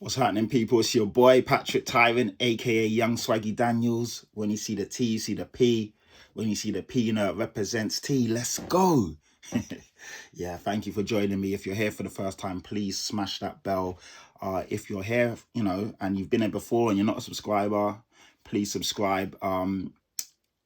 What's happening, people? It's your boy, Patrick Tyrant, aka Young Swaggy Daniels. When you see the T, you see the P. When you see the P, you know it represents T. Let's go. Yeah, thank you for joining me. If you're here for the first time, please smash that bell. If you're here, and you've been here before and you're not a subscriber, please subscribe. I'm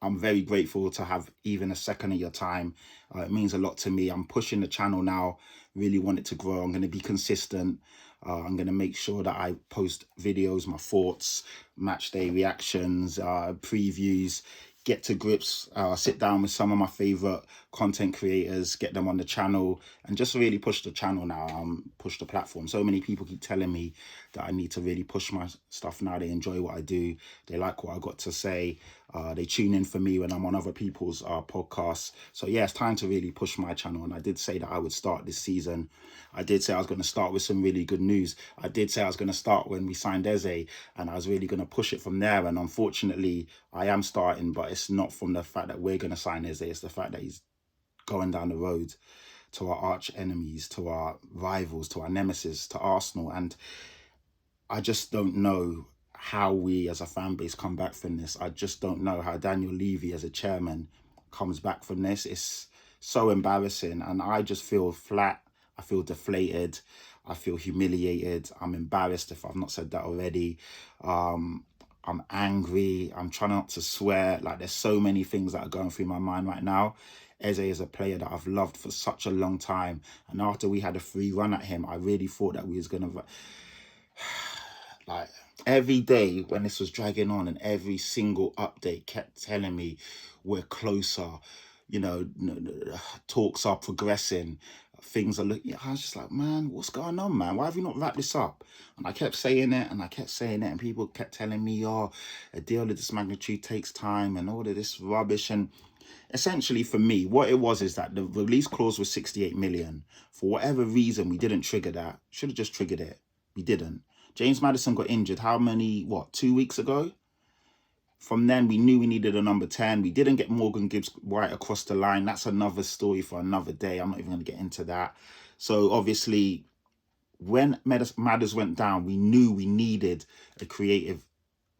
very grateful to have even a second of your time. It means a lot to me. I'm pushing the channel now, really want it to grow. I'm going to be consistent. I'm going to make sure that I post videos, my thoughts, match day reactions, previews, get to grips, sit down with some of my favorite content creators, get them on the channel, and just really push the channel now, push the platform. So many people keep telling me that I need to really push my stuff now. They enjoy what I do. They like what I got to say. They tune in for me when I'm on other people's podcasts. So yeah, it's time to really push my channel. And I did say that I would start this season. I did say I was going to start with some really good news. I did say I was going to start when we signed Eze, and I was really going to push it from there. And unfortunately, I am starting, but it's not from the fact that we're going to sign Eze. It's the fact that he's going down the road to our arch enemies, to our rivals, to our nemesis, to Arsenal. And I just don't know how we as a fan base come back from this. I just don't know how Daniel Levy as a chairman comes back from this. It's so embarrassing, and I just feel flat. I feel deflated. I feel humiliated. I'm embarrassed if I've not said that already. I'm angry. I'm trying not to swear. Like, there's so many things that are going through my mind right now. Eze is a player that I've loved for such a long time, and after we had a free run at him, I really thought that we was gonna, like, every day when this was dragging on and every single update kept telling me we're closer, talks are progressing, things are looking. I was just like, man, what's going on, man? Why have you not wrapped this up? And I kept saying it and I kept saying it, and people kept telling me, oh, a deal of this magnitude takes time and all of this rubbish. And essentially, for me, what it was is that the release clause was 68 million. For whatever reason, we didn't trigger that. Should have just triggered it. We didn't. James Maddison got injured, 2 weeks ago? From then, we knew we needed a number 10. We didn't get Morgan Gibbs White across the line. That's another story for another day. I'm not even going to get into that. So, obviously, when Madders went down, we knew we needed a creative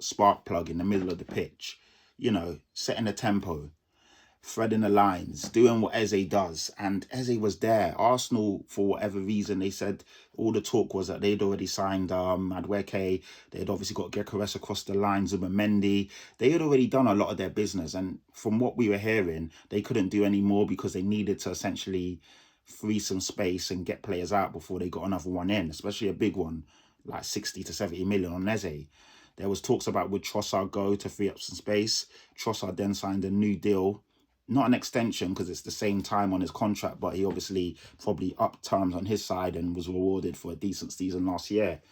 spark plug in the middle of the pitch. Setting the tempo, threading the lines, doing what Eze does. And Eze was there. Arsenal, for whatever reason, they said all the talk was that they'd already signed Madueke. They'd obviously got Gyökeres across the line, Zubimendi. They had already done a lot of their business. And from what we were hearing, they couldn't do any more because they needed to essentially free some space and get players out before they got another one in, especially a big one, like 60 to 70 million on Eze. There was talks about would Trossard go to free up some space. Trossard then signed a new deal. Not an extension because it's the same time on his contract, but he obviously probably upped terms on his side and was rewarded for a decent season last year.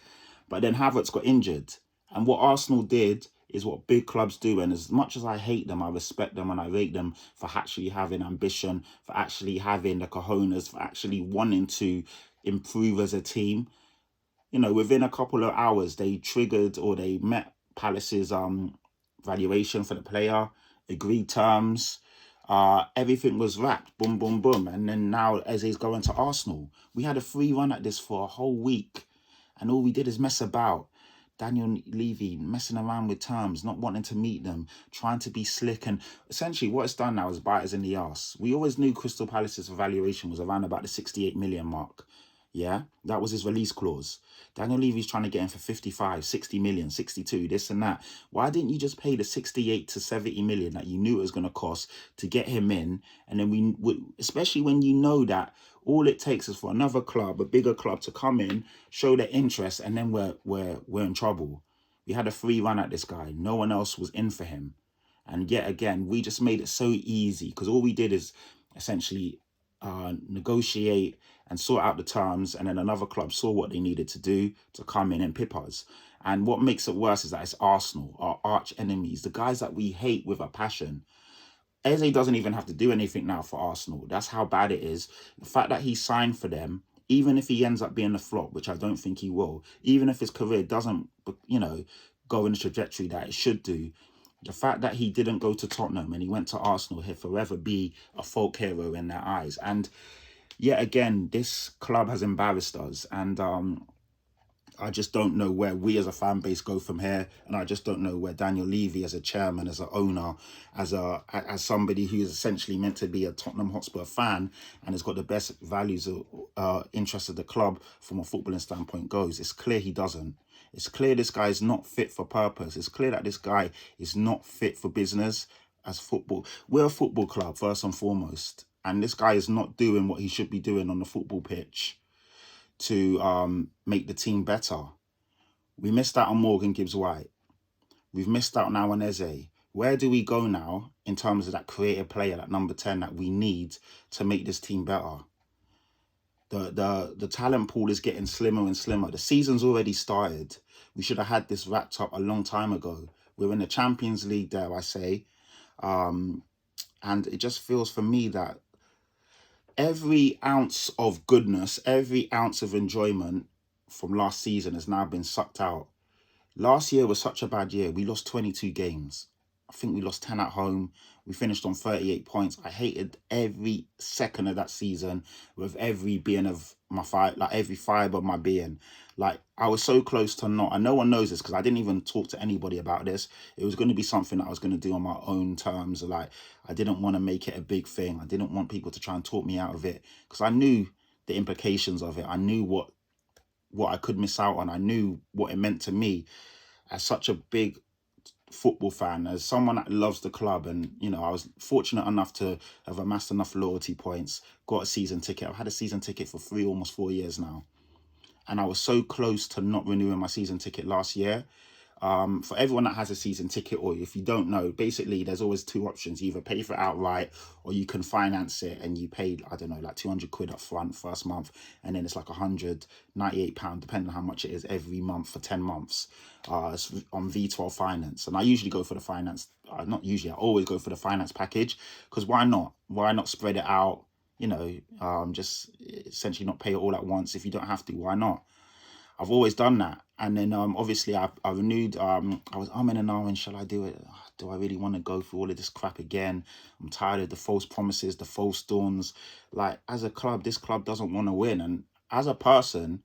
But then Havertz got injured. And what Arsenal did is what big clubs do. And as much as I hate them, I respect them and I rate them for actually having ambition, for actually having the cojones, for actually wanting to improve as a team. Within a couple of hours, they triggered or they met Palace's valuation for the player, agreed terms. Everything was wrapped, boom, boom, boom. And then now Eze's going to Arsenal. We had a free run at this for a whole week, and all we did is mess about. Daniel Levy messing around with terms, not wanting to meet them, trying to be slick. And essentially what it's done now is bite us in the arse. We always knew Crystal Palace's valuation was around about the 68 million mark. Yeah, that was his release clause. Daniel Levy's trying to get him for 55, 60 million, 62, this and that. Why didn't you just pay the 68 to 70 million that you knew it was going to cost to get him in? And then we would, especially when you know that all it takes is for another club, a bigger club, to come in, show their interest, and then we're in trouble. We had a free run at this guy. No one else was in for him. And yet again, we just made it so easy because all we did is essentially negotiate and sort out the terms, and then another club saw what they needed to do to come in and pip us. And what makes it worse is that it's Arsenal, our arch enemies, the guys that we hate with a passion. Eze doesn't even have to do anything now for Arsenal. That's how bad it is. The fact that he signed for them, even if he ends up being a flop, which I don't think he will, even if his career doesn't, go in the trajectory that it should do, the fact that he didn't go to Tottenham and he went to Arsenal, he'll forever be a folk hero in their eyes. And yet again, this club has embarrassed us. And I just don't know where we as a fan base go from here, and I just don't know where Daniel Levy as a chairman, as an owner, as somebody who is essentially meant to be a Tottenham Hotspur fan and has got the best values of interest of the club from a footballing standpoint goes. It's clear he doesn't. It's clear this guy is not fit for purpose. It's clear that this guy is not fit for business as football. We're a football club first and foremost, and this guy is not doing what he should be doing on the football pitch to make the team better. We missed out on Morgan Gibbs-White. We've missed out now on Eze. Where do we go now in terms of that creative player, that number 10 that we need to make this team better? The talent pool is getting slimmer and slimmer. The season's already started. We should have had this wrapped up a long time ago. We're in the Champions League, dare I say. And it just feels for me that every ounce of goodness, every ounce of enjoyment from last season has now been sucked out. Last year was such a bad year. We lost 22 games. I think we lost 10 at home. We finished on 38 points. I hated every second of that season with every being of my every fibre of my being. Like, I was so close to not, and no one knows this because I didn't even talk to anybody about this. It was going to be something that I was going to do on my own terms. Like, I didn't want to make it a big thing. I didn't want people to try and talk me out of it because I knew the implications of it. I knew what I could miss out on. I knew what it meant to me as such a big football fan, as someone that loves the club. And, you know, I was fortunate enough to have amassed enough loyalty points, got a season ticket. I've had a season ticket for almost 4 years now. And I was so close to not renewing my season ticket last year. For everyone that has a season ticket, or if you don't know, basically there's always two options. You either pay for it outright or you can finance it, and you pay, I don't know, like 200 quid up front first month, and then it's like £198, depending on how much it is every month for 10 months. It's on V12 finance. And I usually go for the finance, not usually, I always go for the finance package, because why not? Why not spread it out? You know, just essentially not pay it all at once. If you don't have to, why not? I've always done that. And then obviously I renewed, I was umming and ahhing, shall I do it? Do I really want to go through all of this crap again? I'm tired of the false promises, the false dawns. Like, as a club, this club doesn't want to win. And as a person,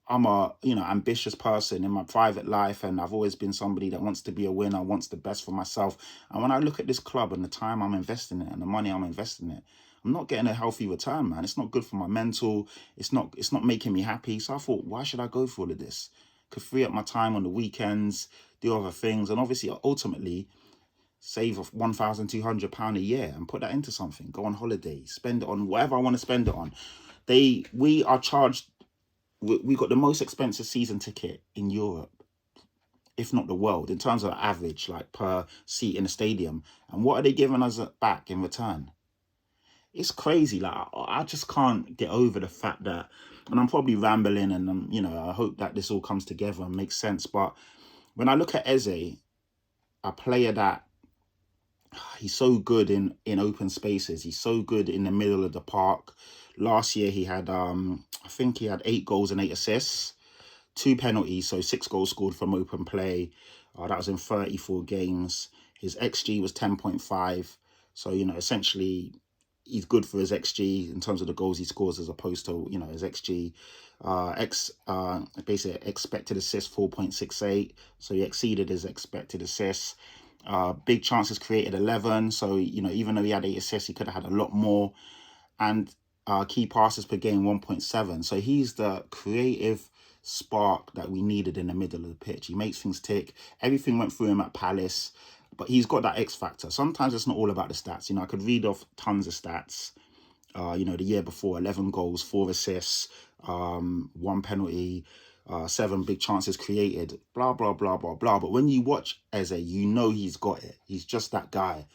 I'm a, you know, ambitious person in my private life, and I've always been somebody that wants to be a winner, wants the best for myself. And when I look at this club and the time I'm investing in it and the money I'm investing in it, I'm not getting a healthy return, man. It's not good for my mental. It's not making me happy. So I thought, why should I go for all of this? Could free up my time on the weekends, do other things, and obviously ultimately save £1,200 a year and put that into something. Go on holiday, spend it on whatever I want to spend it on. We are charged. We got the most expensive season ticket in Europe, if not the world, in terms of average, like per seat in a stadium. And what are they giving us back in return? It's crazy. Like, I just can't get over the fact that, and I'm probably rambling, and you know, I hope that this all comes together and makes sense. But when I look at Eze, a player that he's so good in open spaces, he's so good in the middle of the park. Last year he had, I think he had 8 goals and 8 assists, 2 penalties, so 6 goals scored from open play. That was in 34 games. His XG was 10.5. So, you know, essentially he's good for his XG in terms of the goals he scores, as opposed to, you know, his XG. Basically expected assist 4.68. So he exceeded his expected assists. Big chances created 11. So, you know, even though he had 8 assists, he could have had a lot more. And key passes per game 1.7. So he's the creative spark that we needed in the middle of the pitch. He makes things tick. Everything went through him at Palace, but he's got that X factor. Sometimes it's not all about the stats. You know, I could read off tons of stats. You know, the year before, 11 goals, 4 assists, 1 penalty, 7 big chances created, blah, blah, blah, blah, blah. But when you watch Eze, you know he's got it. He's just that guy.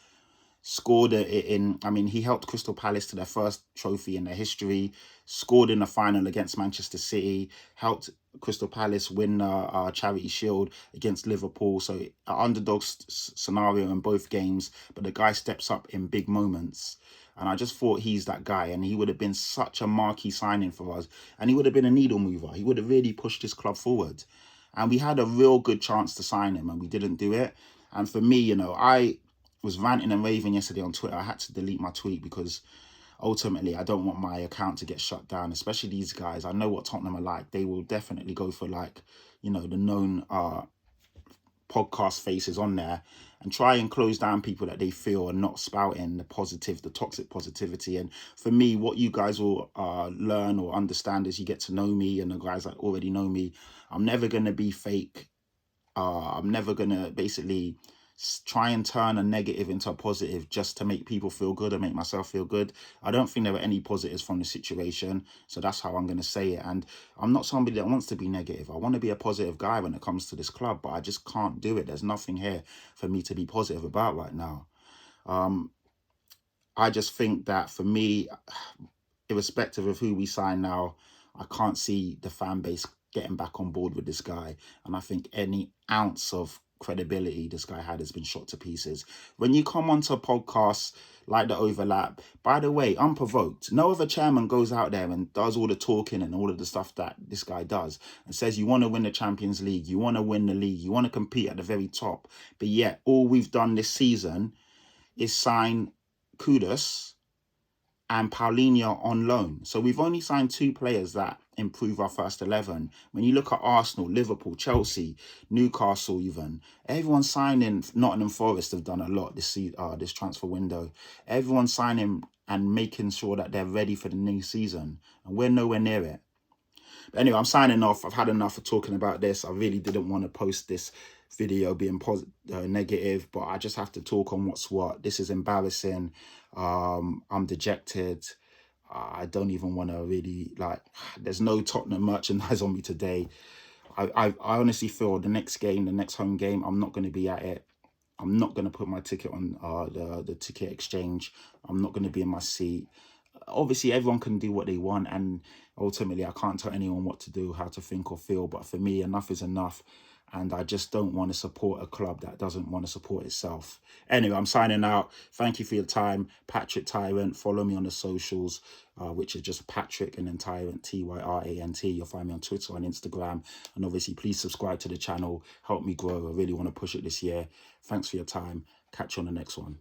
Scored it in, I mean, he helped Crystal Palace to their first trophy in their history, scored in the final against Manchester City, helped Crystal Palace win a Charity Shield against Liverpool. So an underdog scenario in both games, but the guy steps up in big moments. And I just thought he's that guy, and he would have been such a marquee signing for us. And he would have been a needle mover. He would have really pushed his club forward. And we had a real good chance to sign him, and we didn't do it. And for me, you know, I was ranting and raving yesterday on Twitter. I had to delete my tweet because ultimately, I don't want my account to get shut down, especially these guys. I know what Tottenham are like. They will definitely go for, like, you know, the known podcast faces on there and try and close down people that they feel are not spouting the positive, the toxic positivity. And for me, what you guys will learn or understand as you get to know me, and the guys that already know me, I'm never going to be fake. I'm never going to basically try and turn a negative into a positive just to make people feel good and make myself feel good. I don't think there were any positives from the situation, so that's how I'm going to say it. And I'm not somebody that wants to be negative. I want to be a positive guy when it comes to this club, but I just can't do it. There's nothing here for me to be positive about right now. I just think that for me, irrespective of who we sign now, I can't see the fan base getting back on board with this guy. And I think any ounce of credibility this guy had has been shot to pieces. When you come onto podcasts like The Overlap, by the way, unprovoked, no other chairman goes out there and does all the talking and all of the stuff that this guy does and says you want to win the Champions League, you want to win the league, you want to compete at the very top. But yet all we've done this season is sign Kudus and Paulinho on loan. So we've only signed 2 players that improve our first 11. When you look at Arsenal, Liverpool, Chelsea, Newcastle even, everyone's signing. Nottingham Forest have done a lot this transfer window. Everyone's signing and making sure that they're ready for the new season. And we're nowhere near it. But anyway, I'm signing off. I've had enough of talking about this. I really didn't want to post this video being negative, but I just have to talk on what's what. This is embarrassing. I'm dejected. I don't even want to really, like, there's no Tottenham merchandise on me today. I honestly feel the next game, the next home game, I'm not going to be at it. I'm not going to put my ticket on the ticket exchange. I'm not going to be in my seat. Obviously, everyone can do what they want, and ultimately, I can't tell anyone what to do, how to think or feel. But for me, enough is enough. And I just don't want to support a club that doesn't want to support itself. Anyway, I'm signing out. Thank you for your time. Patrick Tyrant. Follow me on the socials, which is just Patrick and then Tyrant, Tyrant. You'll find me on Twitter and Instagram. And obviously, please subscribe to the channel. Help me grow. I really want to push it this year. Thanks for your time. Catch you on the next one.